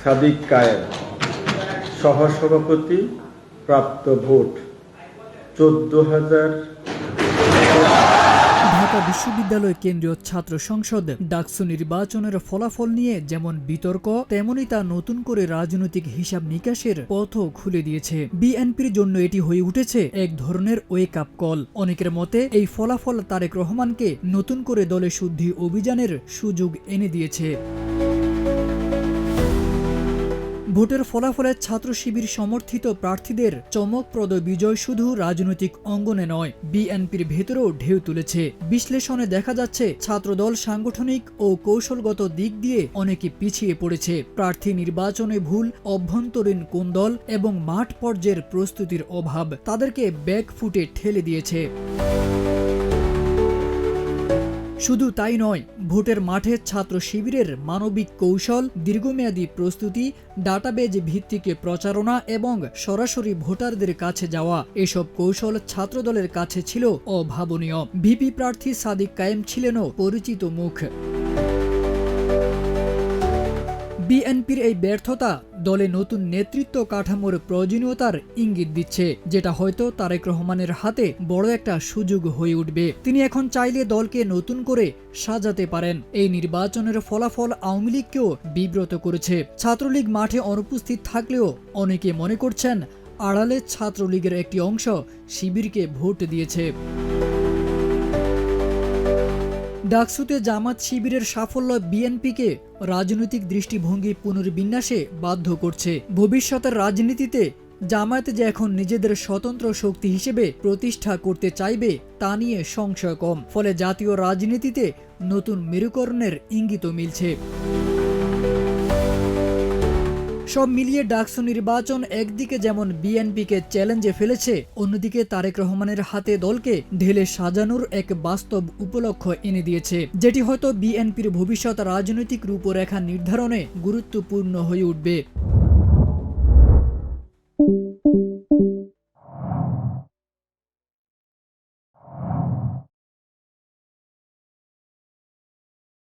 সাদিক কায়েম, সহসভাপতি, প্রাপ্ত ভোট 14,000। ঢাকা বিশ্ববিদ্যালয় কেন্দ্রীয় ছাত্র সংসদ ডাকসু নির্বাচনের ফলাফল নিয়ে যেমন বিতর্ক, তেমনি তা নতুন করে রাজনৈতিক হিসাব নিকাশের পথও খুলে দিয়েছে। বিএনপির জন্য এটি হয়ে উঠেছে এক ধরনের ওয়েক আপ কল। অনেকের মতে এই ফলাফল তারেক রহমানকে নতুন করে দলে শুদ্ধি অভিযানের সুযোগ এনে দিয়েছে। ভোটের ফলাফলে ছাত্র শিবির সমর্থিত প্রার্থীদের চমকপ্রদ বিজয় শুধু রাজনৈতিক অঙ্গনে নয়, বিএনপির ভেতরেও ঢেউ তুলেছে। বিশ্লেষণে দেখা যাচ্ছে ছাত্রদল সাংগঠনিক ও কৌশলগত দিক দিয়ে অনেকে পিছিয়ে পড়েছে। প্রার্থী নির্বাচনে ভুল, অভ্যন্তরীণ কোন্দল এবং মাঠ পর্যায়ের প্রস্তুতির অভাব তাদেরকে ব্যাকফুটে ঠেলে দিয়েছে। শুধু তাই নয়, ভোটের মাঠে ছাত্র শিবিরের মানবিক কৌশল, দীর্ঘমেয়াদী প্রস্তুতি, ডাটাবেজ ভিত্তিক প্রচারণা এবং সরাসরি ভোটারদের কাছে যাওয়া, এসব কৌশল ছাত্রদলের কাছে ছিল অভাবনীয়। ভিপি প্রার্থী সাদিক কায়েম ছিলেনও পরিচিত মুখ। বিএনপির এই ব্যর্থতা দলে নতুন নেতৃত্ব কাঠামোর প্রয়োজনীয়তার ইঙ্গিত দিচ্ছে, যেটা হয়তো তারেক রহমানের হাতে বড় একটা সুযোগ হয়ে উঠবে। তিনি এখন চাইলে দলকে নতুন করে সাজাতে পারেন। এই নির্বাচনের ফলাফল আওয়ামী লীগকেও বিব্রত করেছে। ছাত্রলীগ মাঠে অনুপস্থিত থাকলেও অনেকে মনে করছেন আড়ালে ছাত্রলীগের একটি অংশ শিবিরকে ভোট দিয়েছে। ডাকসুতে জামাত শিবিরের সাফল্য বিএনপিকে রাজনৈতিক দৃষ্টিভঙ্গি পুনর্বিন্যাসে বাধ্য করছে। ভবিষ্যতের রাজনীতিতে জামায়াত যে এখন নিজেদের স্বতন্ত্র শক্তি হিসেবে প্রতিষ্ঠা করতে চাইবে তা নিয়ে সংশয় কম। ফলে জাতীয় রাজনীতিতে নতুন মেরুকরণের ইঙ্গিতও মিলছে। সব মিলিয়ে ডাকসু নির্বাচন একদিকে যেমন বিএনপিকে চ্যালেঞ্জে ফেলেছে, অন্যদিকে তারেক রহমানের হাতে দলকে ঢেলে সাজানোর এক বাস্তব উপলক্ষ এনে দিয়েছে, যেটি হয়তো বিএনপির ভবিষ্যৎ রাজনৈতিক রূপরেখা নির্ধারণে গুরুত্বপূর্ণ হয়ে উঠবে।